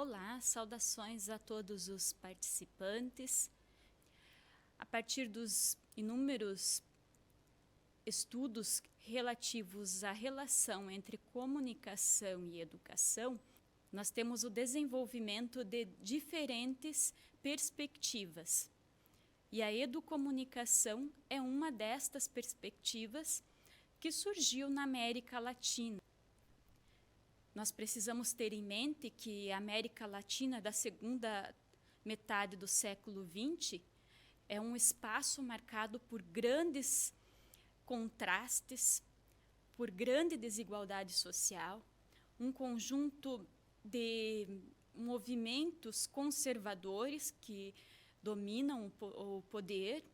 Olá, saudações a todos os participantes. A partir dos inúmeros estudos relativos à relação entre comunicação e educação, nós temos o desenvolvimento de diferentes perspectivas. E a educomunicação é uma destas perspectivas que surgiu na América Latina. Nós precisamos ter em mente que a América Latina da segunda metade do século XX é um espaço marcado por grandes contrastes, por grande desigualdade social, um conjunto de movimentos conservadores que dominam o poder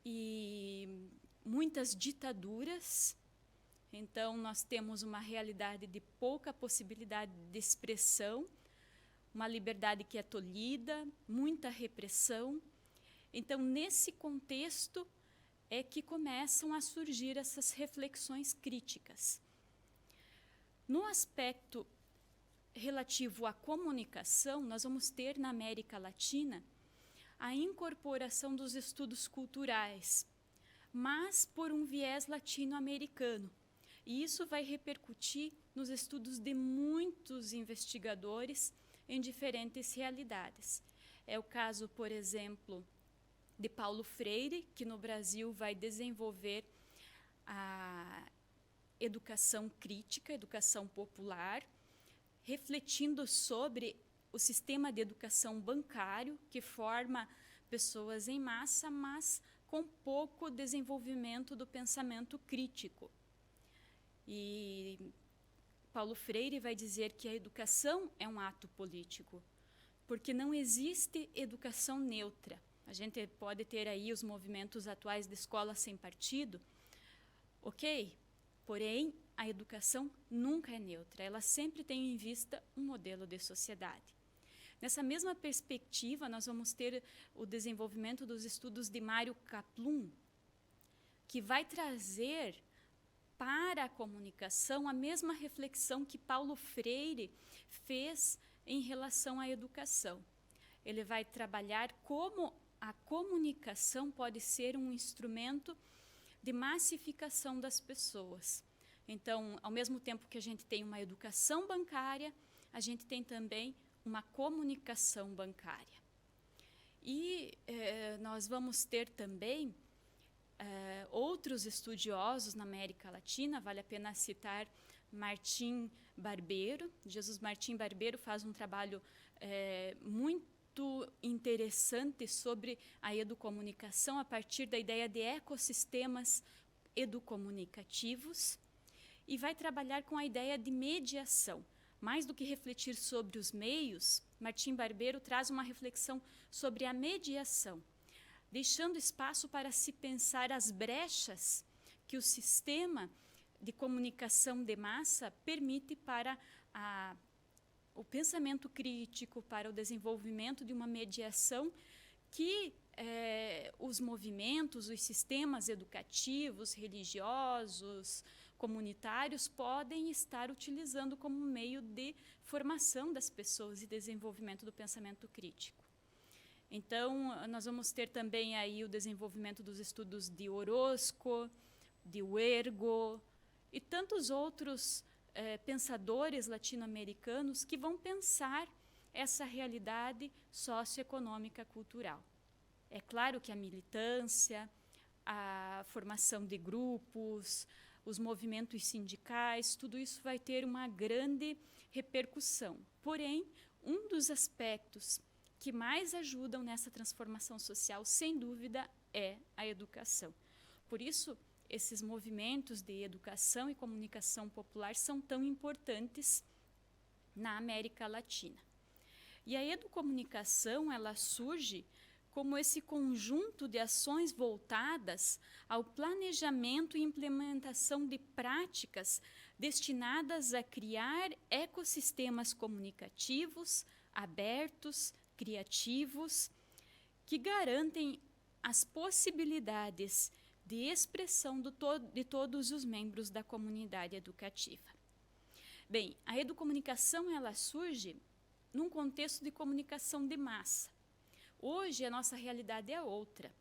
e muitas ditaduras. Então, nós temos uma realidade de pouca possibilidade de expressão, uma liberdade que é tolhida, muita repressão. Então, nesse contexto é que começam a surgir essas reflexões críticas. No aspecto relativo à comunicação, nós vamos ter na América Latina a incorporação dos estudos culturais, mas por um viés latino-americano. E isso vai repercutir nos estudos de muitos investigadores em diferentes realidades. É o caso, por exemplo, de Paulo Freire, que no Brasil vai desenvolver a educação crítica, educação popular, refletindo sobre o sistema de educação bancário, que forma pessoas em massa, mas com pouco desenvolvimento do pensamento crítico. E Paulo Freire vai dizer que a educação é um ato político, porque não existe educação neutra. A gente pode ter aí os movimentos atuais de escola sem partido, ok? Porém, a educação nunca é neutra, ela sempre tem em vista um modelo de sociedade. Nessa mesma perspectiva, nós vamos ter o desenvolvimento dos estudos de Mário Kaplun, que vai trazer para a comunicação a mesma reflexão que Paulo Freire fez em relação à educação. Ele vai trabalhar como a comunicação pode ser um instrumento de massificação das pessoas. Então, ao mesmo tempo que a gente tem uma educação bancária, a gente tem também uma comunicação bancária. E nós vamos ter também outros estudiosos na América Latina, vale a pena citar Martim Barbeiro. Jesus Martim Barbeiro faz um trabalho muito interessante sobre a educomunicação a partir da ideia de ecossistemas educomunicativos e vai trabalhar com a ideia de mediação. Mais do que refletir sobre os meios, Martim Barbeiro traz uma reflexão sobre a mediação, deixando espaço para se pensar as brechas que o sistema de comunicação de massa permite para o pensamento crítico, para o desenvolvimento de uma mediação que os movimentos, os sistemas educativos, religiosos, comunitários podem estar utilizando como meio de formação das pessoas e desenvolvimento do pensamento crítico. Então, nós vamos ter também aí o desenvolvimento dos estudos de Orozco, de Huergo e tantos outros pensadores latino-americanos que vão pensar essa realidade socioeconômica cultural. É claro que a militância, a formação de grupos, os movimentos sindicais, tudo isso vai ter uma grande repercussão. Porém, um dos aspectos que mais ajudam nessa transformação social, sem dúvida, é a educação. Por isso, esses movimentos de educação e comunicação popular são tão importantes na América Latina. E a educomunicação, ela surge como esse conjunto de ações voltadas ao planejamento e implementação de práticas destinadas a criar ecossistemas comunicativos, abertos, criativos, que garantem as possibilidades de expressão de todos os membros da comunidade educativa. Bem, a educomunicação ela surge num contexto de comunicação de massa. Hoje, a nossa realidade é outra.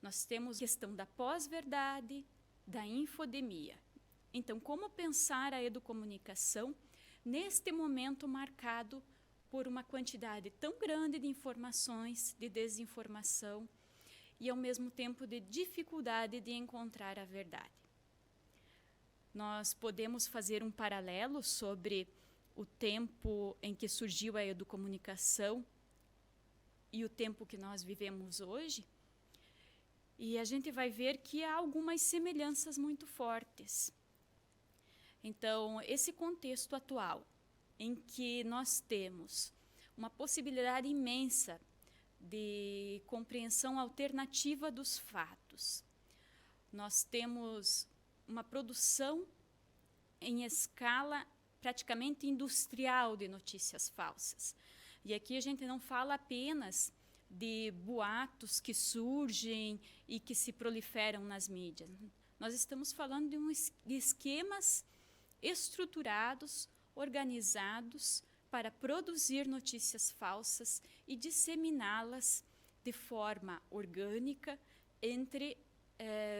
Nós temos a questão da pós-verdade, da infodemia. Então, como pensar a educomunicação neste momento marcado por uma quantidade tão grande de informações, de desinformação e, ao mesmo tempo, de dificuldade de encontrar a verdade? Nós podemos fazer um paralelo sobre o tempo em que surgiu a educomunicação e o tempo que nós vivemos hoje, e a gente vai ver que há algumas semelhanças muito fortes. Então, esse contexto atual, em que nós temos uma possibilidade imensa de compreensão alternativa dos fatos, nós temos uma produção em escala praticamente industrial de notícias falsas. E aqui a gente não fala apenas de boatos que surgem e que se proliferam nas mídias. Nós estamos falando de esquemas estruturados, organizados para produzir notícias falsas e disseminá-las de forma orgânica entre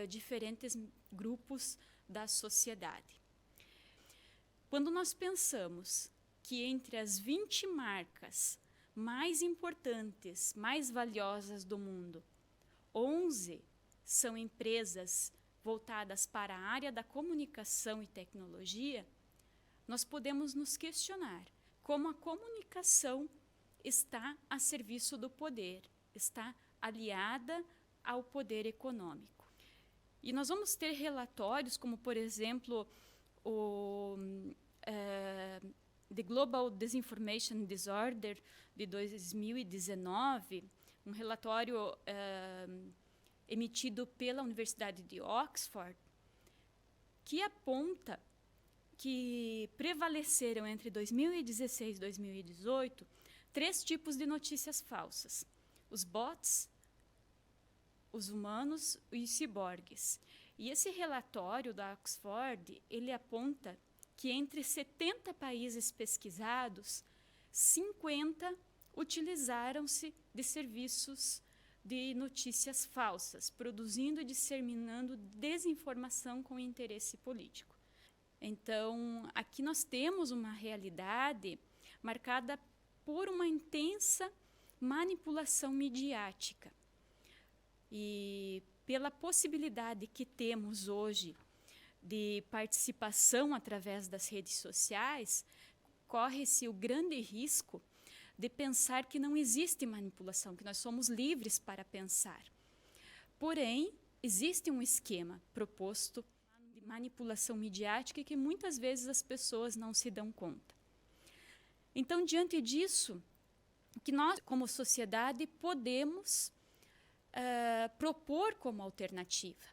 diferentes grupos da sociedade. Quando nós pensamos que entre as 20 marcas mais importantes, mais valiosas do mundo, 11 são empresas voltadas para a área da comunicação e tecnologia, nós podemos nos questionar como a comunicação está a serviço do poder, está aliada ao poder econômico. E nós vamos ter relatórios como, por exemplo, o The Global Disinformation Disorder de 2019, um relatório emitido pela Universidade de Oxford, que aponta que prevaleceram entre 2016 e 2018 3 tipos de notícias falsas: os bots, os humanos e os ciborgues. E esse relatório da Oxford, ele aponta que entre 70 países pesquisados, 50 utilizaram-se de serviços de notícias falsas, produzindo e disseminando desinformação com interesse político. Então, aqui nós temos uma realidade marcada por uma intensa manipulação midiática. E pela possibilidade que temos hoje de participação através das redes sociais, corre-se o grande risco de pensar que não existe manipulação, que nós somos livres para pensar. Porém, existe um esquema proposto de manipulação midiática que muitas vezes as pessoas não se dão conta. Então, diante disso, o que nós, como sociedade, podemos propor como alternativa?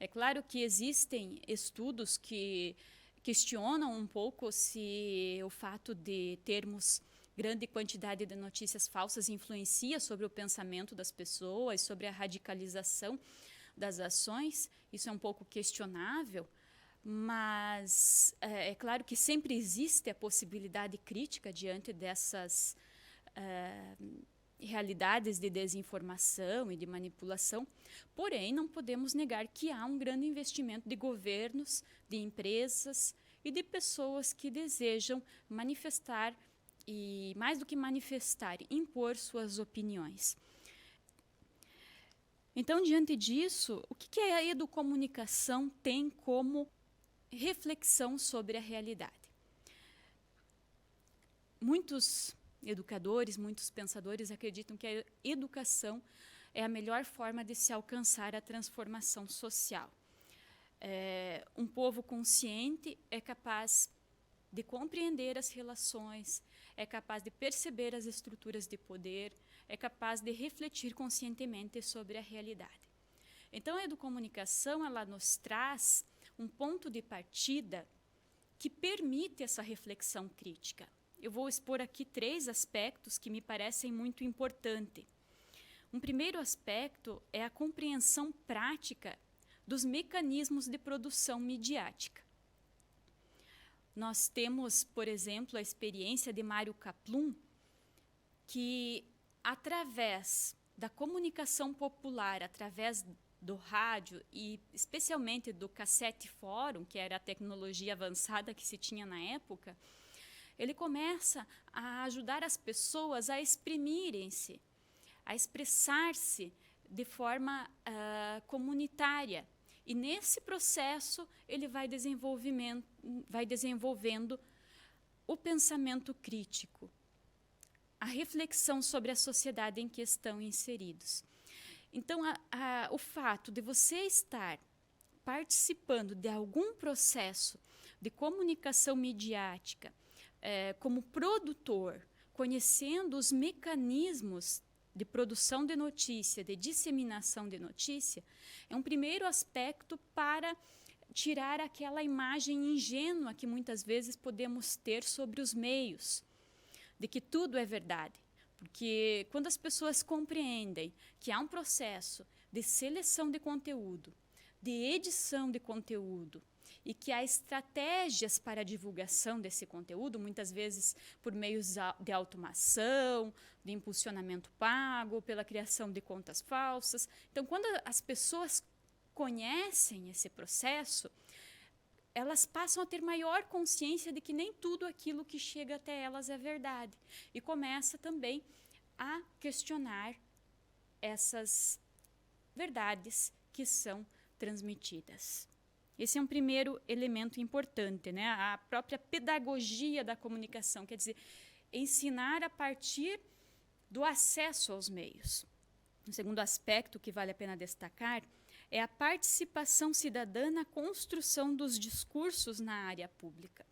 É claro que existem estudos que questionam um pouco se o fato de termos grande quantidade de notícias falsas influencia sobre o pensamento das pessoas, sobre a radicalização das ações. Isso é um pouco questionável, mas é claro que sempre existe a possibilidade crítica diante dessas realidades de desinformação e de manipulação, porém não podemos negar que há um grande investimento de governos, de empresas e de pessoas que desejam manifestar e, mais do que manifestar, impor suas opiniões. Então, diante disso, o que a educomunicação tem como reflexão sobre a realidade? Muitos educadores, muitos pensadores acreditam que a educação é a melhor forma de se alcançar a transformação social. Um povo consciente é capaz de compreender as relações, é capaz de perceber as estruturas de poder, é capaz de refletir conscientemente sobre a realidade. Então, a educomunicação, ela nos traz um ponto de partida que permite essa reflexão crítica. Eu vou expor aqui 3 aspectos que me parecem muito importantes. Um primeiro aspecto é a compreensão prática dos mecanismos de produção midiática. Nós temos, por exemplo, a experiência de Mário Kaplun, que, através da comunicação popular, através do rádio e especialmente do cassete fórum, que era a tecnologia avançada que se tinha na época, ele começa a ajudar as pessoas a exprimirem-se, a expressar-se de forma comunitária. E nesse processo ele vai desenvolvendo o pensamento crítico, a reflexão sobre a sociedade em que estão inseridos. Então, o fato de você estar participando de algum processo de comunicação midiática, como produtor, conhecendo os mecanismos de produção de notícia, de disseminação de notícia, é um primeiro aspecto para tirar aquela imagem ingênua que muitas vezes podemos ter sobre os meios, de que tudo é verdade. Porque quando as pessoas compreendem que há um processo de seleção de conteúdo, de edição de conteúdo, e que há estratégias para a divulgação desse conteúdo, muitas vezes por meios de automação, de impulsionamento pago, pela criação de contas falsas. Então, quando as pessoas conhecem esse processo, elas passam a ter maior consciência de que nem tudo aquilo que chega até elas é verdade. E começa também a questionar essas verdades que são transmitidas. Esse é um primeiro elemento importante, né? A própria pedagogia da comunicação, quer dizer, ensinar a partir do acesso aos meios. O segundo aspecto que vale a pena destacar é a participação cidadã na construção dos discursos na área pública.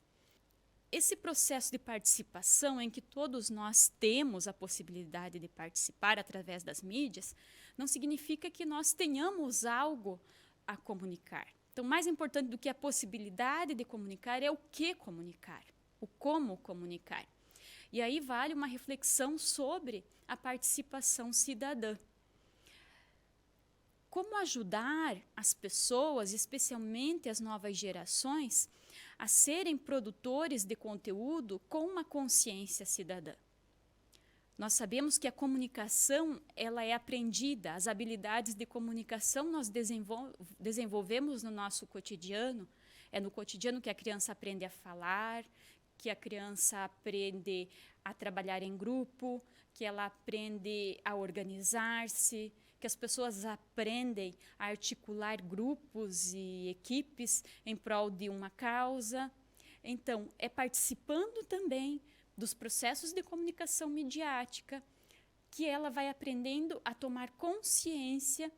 Esse processo de participação, em que todos nós temos a possibilidade de participar através das mídias, não significa que nós tenhamos algo a comunicar. Então, mais importante do que a possibilidade de comunicar é o que comunicar, o como comunicar. E aí vale uma reflexão sobre a participação cidadã. Como ajudar as pessoas, especialmente as novas gerações, a serem produtores de conteúdo com uma consciência cidadã? Nós sabemos que a comunicação ela é aprendida, as habilidades de comunicação nós desenvolvemos no nosso cotidiano. É no cotidiano que a criança aprende a falar, que a criança aprende a trabalhar em grupo, que ela aprende a organizar-se, que as pessoas aprendem a articular grupos e equipes em prol de uma causa. Então, é participando também dos processos de comunicação midiática que ela vai aprendendo a tomar consciência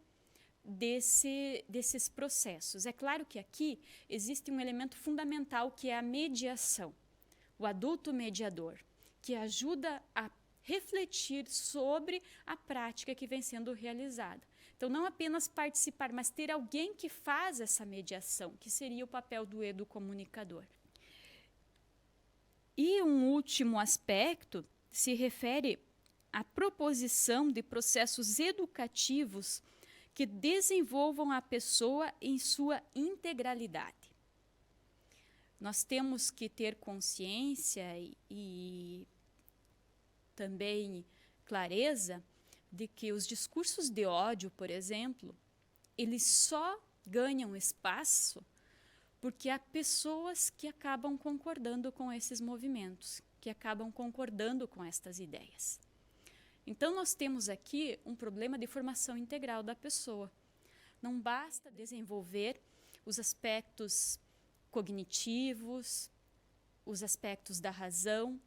desses processos. É claro que aqui existe um elemento fundamental que é a mediação, o adulto mediador, que ajuda a refletir sobre a prática que vem sendo realizada. Então, não apenas participar, mas ter alguém que faz essa mediação, que seria o papel do educomunicador. E um último aspecto se refere à proposição de processos educativos que desenvolvam a pessoa em sua integralidade. Nós temos que ter consciência e também clareza de que os discursos de ódio, por exemplo, eles só ganham espaço porque há pessoas que acabam concordando com esses movimentos, que acabam concordando com estas ideias. Então, nós temos aqui um problema de formação integral da pessoa. Não basta desenvolver os aspectos cognitivos, os aspectos da razão.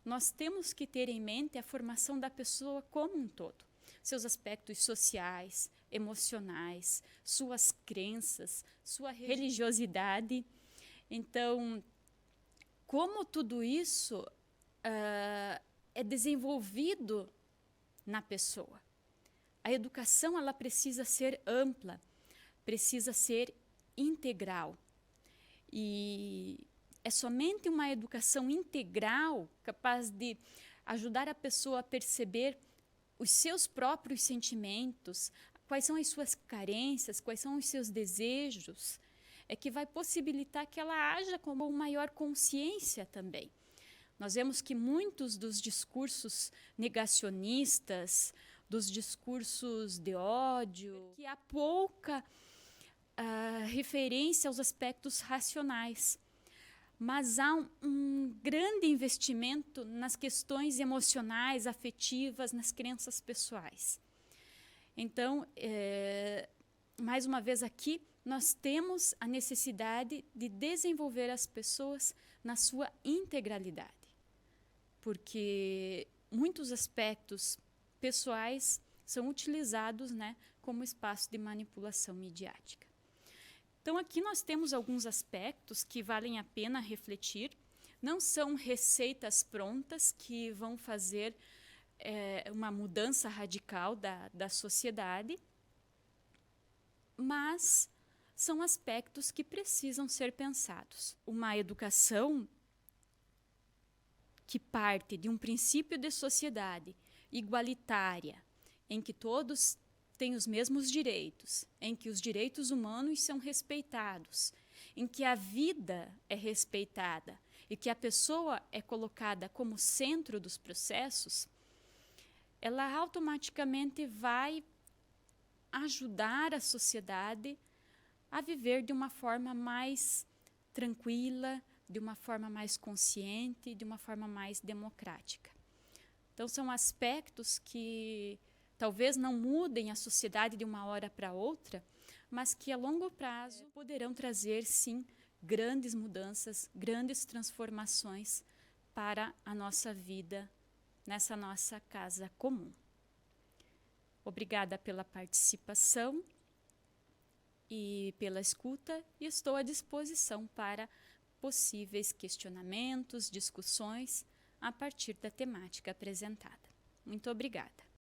Nós temos que ter em mente a formação da pessoa como um todo. Seus aspectos sociais, emocionais, suas crenças, sua religiosidade. Então, como tudo isso é desenvolvido na pessoa? A educação ela precisa ser ampla, precisa ser integral. E é somente uma educação integral capaz de ajudar a pessoa a perceber os seus próprios sentimentos, quais são as suas carências, quais são os seus desejos, é que vai possibilitar que ela haja com uma maior consciência também. Nós vemos que muitos dos discursos negacionistas, dos discursos de ódio, que há pouca referência aos aspectos racionais, mas há um grande investimento nas questões emocionais, afetivas, nas crenças pessoais. Então, mais uma vez aqui, nós temos a necessidade de desenvolver as pessoas na sua integralidade, porque muitos aspectos pessoais são utilizados, né, como espaço de manipulação midiática. Então, aqui nós temos alguns aspectos que valem a pena refletir. Não são receitas prontas que vão fazer uma mudança radical da sociedade, mas são aspectos que precisam ser pensados. Uma educação que parte de um princípio de sociedade igualitária, em que todos têm os mesmos direitos, em que os direitos humanos são respeitados, em que a vida é respeitada e que a pessoa é colocada como centro dos processos, ela automaticamente vai ajudar a sociedade a viver de uma forma mais tranquila, de uma forma mais consciente, de uma forma mais democrática. Então, são aspectos que talvez não mudem a sociedade de uma hora para outra, mas que a longo prazo poderão trazer, sim, grandes mudanças, grandes transformações para a nossa vida nessa nossa casa comum. Obrigada pela participação e pela escuta, e estou à disposição para possíveis questionamentos, discussões a partir da temática apresentada. Muito obrigada.